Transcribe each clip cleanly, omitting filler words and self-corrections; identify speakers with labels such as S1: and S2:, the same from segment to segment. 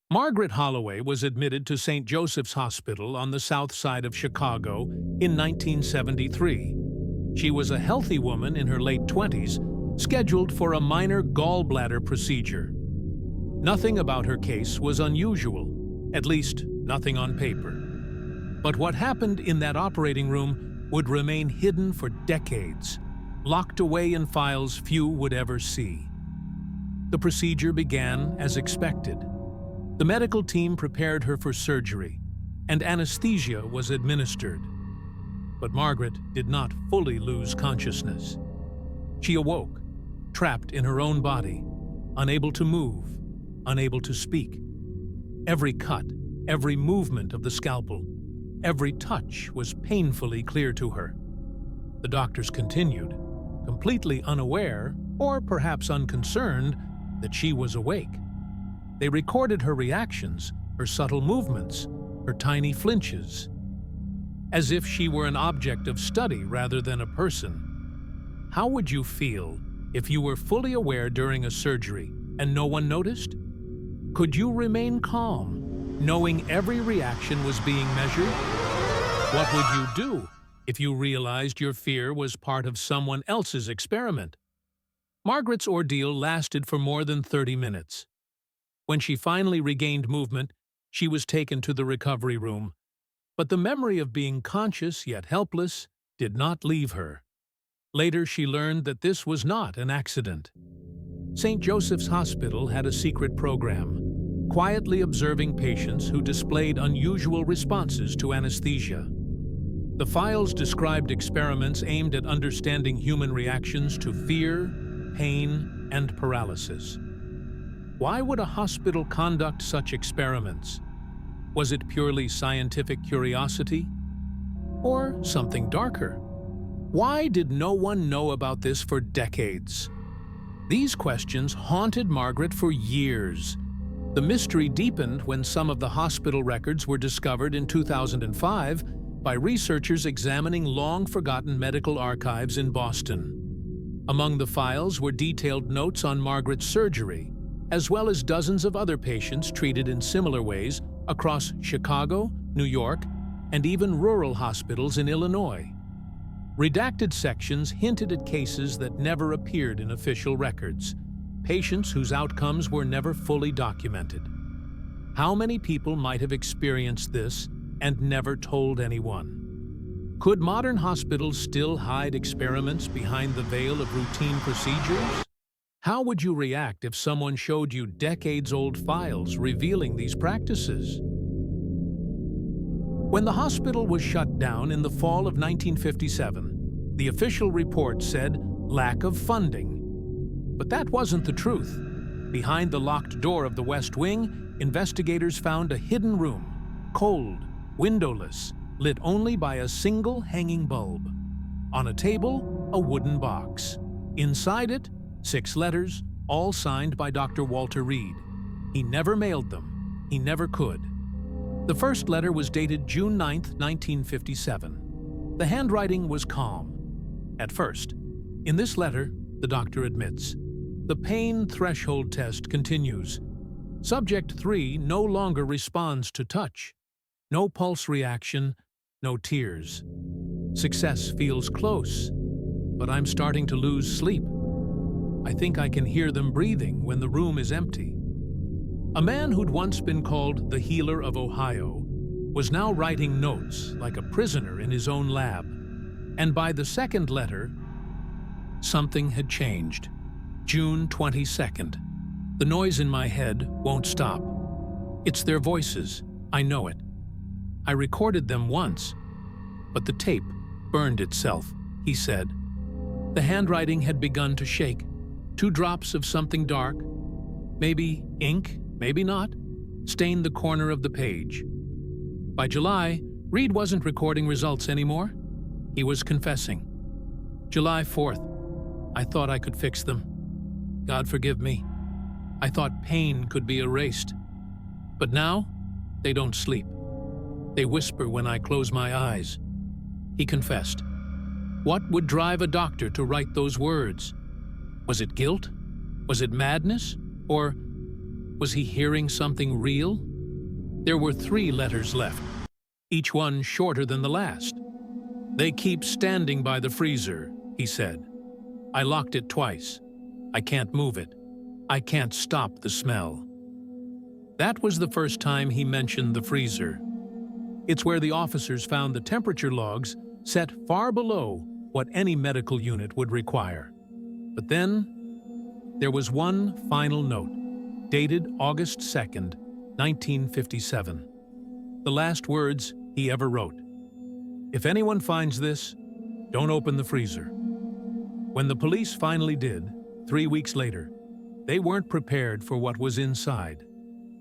S1: Margaret Holloway was admitted to St. Joseph's Hospital on the south side of Chicago in 1973. She was a healthy woman in her late 20s, scheduled for a minor gallbladder procedure. Nothing about her case was unusual, at least nothing on paper. But what happened in that operating room would remain hidden for decades, locked away in files few would ever see. The procedure began as expected. The medical team prepared her for surgery, and anesthesia was administered. But Margaret did not fully lose consciousness. She awoke, trapped in her own body, unable to move, unable to speak. Every cut, every movement of the scalpel, every touch was painfully clear to her. The doctors continued, completely unaware, or perhaps unconcerned, that she was awake. They recorded her reactions, her subtle movements, her tiny flinches, as if she were an object of study rather than a person. How would you feel if you were fully aware during a surgery and no one noticed? Could you remain calm, knowing every reaction was being measured? What would you do if you realized your fear was part of someone else's experiment? Margaret's ordeal lasted for more than 30 minutes. When she finally regained movement, she was taken to the recovery room. But the memory of being conscious yet helpless did not leave her. Later, she learned that this was not an accident. St. Joseph's Hospital had a secret program, quietly observing patients who displayed unusual responses to anesthesia. The files described experiments aimed at understanding human reactions to fear, pain, and paralysis. Why would a hospital conduct such experiments? Was it purely scientific curiosity? Or something darker? Why did no one know about this for decades? These questions haunted Margaret for years. The mystery deepened when some of the hospital records were discovered in 2005 by researchers examining long-forgotten medical archives in Boston. Among the files were detailed notes on Margaret's surgery, as well as dozens of other patients treated in similar ways across Chicago, New York, and even rural hospitals in Illinois. Redacted sections hinted at cases that never appeared in official records, patients whose outcomes were never fully documented. How many people might have experienced this and never told anyone? Could modern hospitals still hide experiments behind the veil of routine procedures? How would you react if someone showed you decades-old files revealing these practices? When the hospital was shut down in the fall of 1957, the official report said lack of funding. But that wasn't the truth. Behind the locked door of the West Wing, investigators found a hidden room, cold, windowless, lit only by a single hanging bulb. On a table, a wooden box. Inside it, 6 letters, all signed by Dr. Walter Reed. He never mailed them. He never could. The first letter was dated June 9, 1957. The handwriting was calm. At first. In this letter, the doctor admits, the pain threshold test continues. Subject 3 no longer responds to touch. No pulse reaction, no tears. Success feels close, but I'm starting to lose sleep. I think I can hear them breathing when the room is empty. A man who'd once been called the Healer of Ohio was now writing notes like a prisoner in his own lab. And by the second letter, something had changed. June 22nd. The noise in my head won't stop. It's their voices. I know it. I recorded them once, but the tape burned itself, he said. The handwriting had begun to shake. 2 drops of something dark, maybe ink, maybe not, stained the corner of the page. By July, Reed wasn't recording results anymore. He was confessing. July 4th. I thought I could fix them. God forgive me. I thought pain could be erased. But now, they don't sleep. They whisper when I close my eyes. He confessed. What would drive a doctor to write those words? Was it guilt? Was it madness? Or Was he hearing something real? There were 3 letters left, each one shorter than the last. "They keep standing by the freezer," he said. "I locked it twice. I can't move it. I can't stop the smell." That was the first time he mentioned the freezer. It's where the officers found the temperature logs set far below what any medical unit would require. But then, there was one final note, dated August 2nd, 1957. The last words he ever wrote. "If anyone finds this, don't open the freezer." When the police finally did, 3 weeks later, they weren't prepared for what was inside.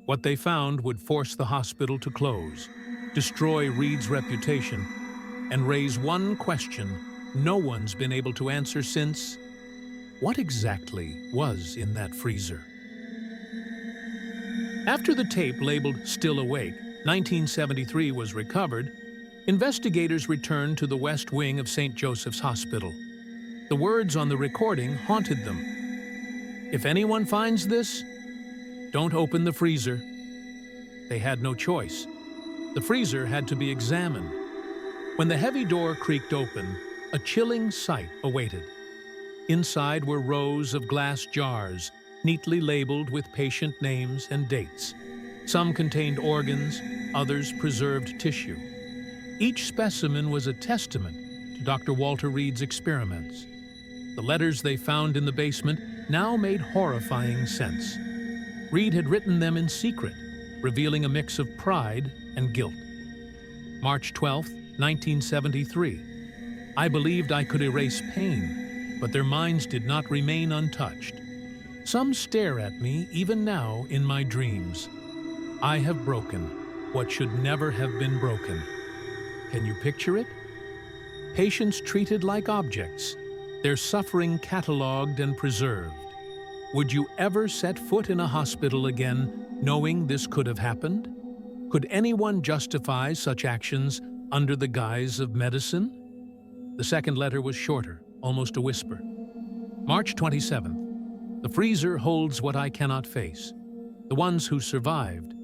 S1: What they found would force the hospital to close, destroy Reed's reputation, and raise one question no one's been able to answer since: what exactly was in that freezer? After the tape labeled "Still Awake," 1973 was recovered, investigators returned to the West Wing of St. Joseph's Hospital. The words on the recording haunted them. "If anyone finds this, don't open the freezer." They had no choice. The freezer had to be examined. When the heavy door creaked open, a chilling sight awaited. Inside were rows of glass jars, neatly labeled with patient names and dates. Some contained organs, others preserved tissue. Each specimen was a testament to Dr. Walter Reed's experiments. The letters they found in the basement now made horrifying sense. Reed had written them in secret, revealing a mix of pride and guilt. March 12, 1973. "I believed I could erase pain, but their minds did not remain untouched. Some stare at me even now in my dreams. I have broken what should never have been broken." Can you picture it? Patients treated like objects, their suffering catalogued and preserved. Would you ever set foot in a hospital again knowing this could have happened? Could anyone justify such actions under the guise of medicine? The second letter was shorter, almost a whisper. March 27th. "The freezer holds what I cannot face. The ones who survived,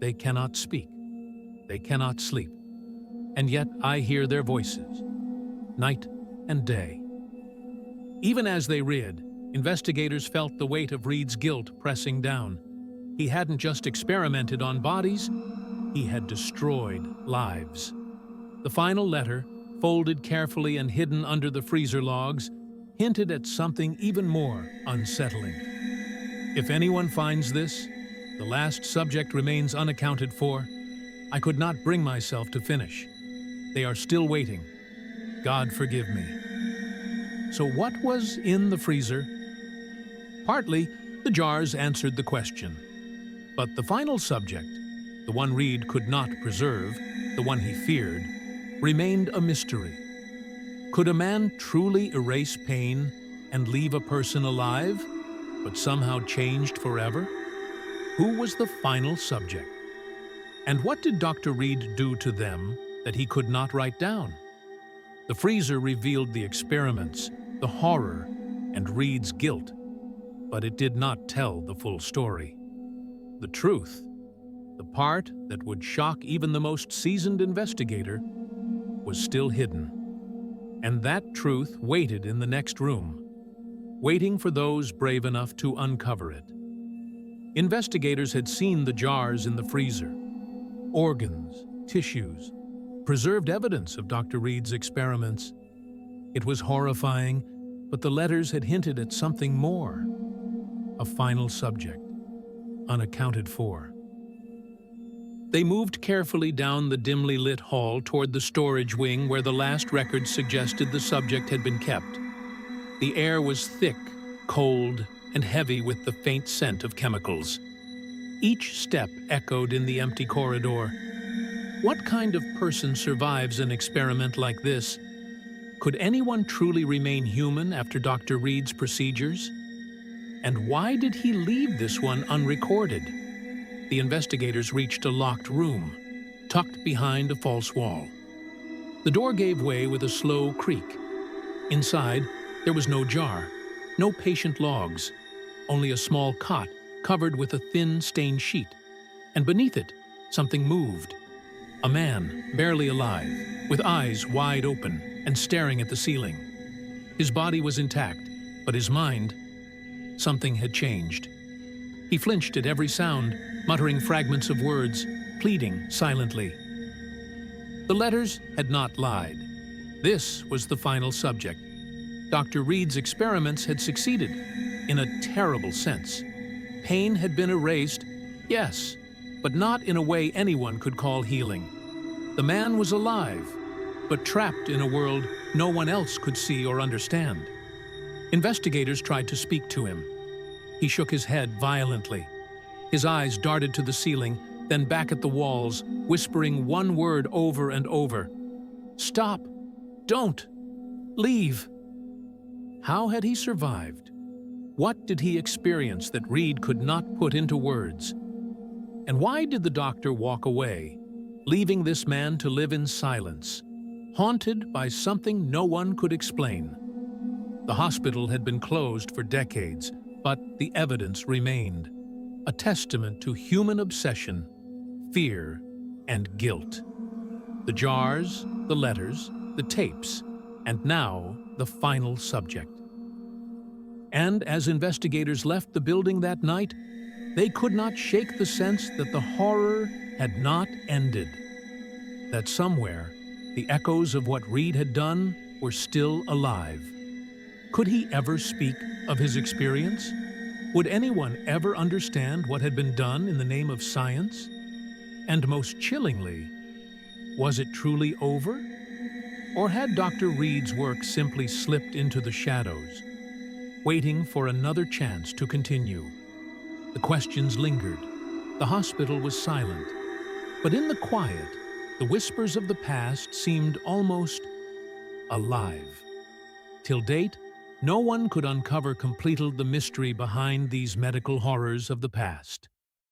S1: they cannot speak. They cannot sleep. And yet I hear their voices, night and day." Even as they read, investigators felt the weight of Reed's guilt pressing down. He hadn't just experimented on bodies, he had destroyed lives. The final letter, folded carefully and hidden under the freezer logs, hinted at something even more unsettling. "If anyone finds this, the last subject remains unaccounted for. I could not bring myself to finish. They are still waiting. God forgive me." So what was in the freezer? Partly, the jars answered the question. But the final subject, the one Reed could not preserve, the one he feared, remained a mystery. Could a man truly erase pain and leave a person alive, but somehow changed forever? Who was the final subject? And what did Dr. Reed do to them that he could not write down? The freezer revealed the experiments, the horror, and Reed's guilt, but it did not tell the full story. The truth, the part that would shock even the most seasoned investigator, was still hidden. And that truth waited in the next room, waiting for those brave enough to uncover it. Investigators had seen the jars in the freezer, organs, tissues, preserved evidence of Dr. Reed's experiments. It was horrifying, but the letters had hinted at something more. A final subject, unaccounted for. They moved carefully down the dimly lit hall toward the storage wing where the last records suggested the subject had been kept. The air was thick, cold, and heavy with the faint scent of chemicals. Each step echoed in the empty corridor. What kind of person survives an experiment like this? Could anyone truly remain human after Dr. Reed's procedures? And why did he leave this one unrecorded? The investigators reached a locked room, tucked behind a false wall. The door gave way with a slow creak. Inside, there was no jar, no patient logs, only a small cot covered with a thin, stained sheet, and beneath it, something moved. A man, barely alive, with eyes wide open and staring at the ceiling. His body was intact, but his mind, something had changed. He flinched at every sound, muttering fragments of words, pleading silently. The letters had not lied. This was the final subject. Dr. Reed's experiments had succeeded, in a terrible sense. Pain had been erased, yes, but not in a way anyone could call healing. The man was alive, but trapped in a world no one else could see or understand. Investigators tried to speak to him. He shook his head violently. His eyes darted to the ceiling, then back at the walls, whispering one word over and over. "Stop! Don't! Leave!" How had he survived? What did he experience that Reed could not put into words? And why did the doctor walk away, leaving this man to live in silence, haunted by something no one could explain? The hospital had been closed for decades, but the evidence remained, a testament to human obsession, fear, and guilt. The jars, the letters, the tapes, and now the final subject. And as investigators left the building that night, they could not shake the sense that the horror had not ended. That somewhere, the echoes of what Reed had done were still alive. Could he ever speak of his experience? Would anyone ever understand what had been done in the name of science? And most chillingly, was it truly over? Or had Dr. Reed's work simply slipped into the shadows, waiting for another chance to continue? The questions lingered. The hospital was silent. But in the quiet, the whispers of the past seemed almost alive. Till date, no one could uncover completely the mystery behind these medical horrors of the past.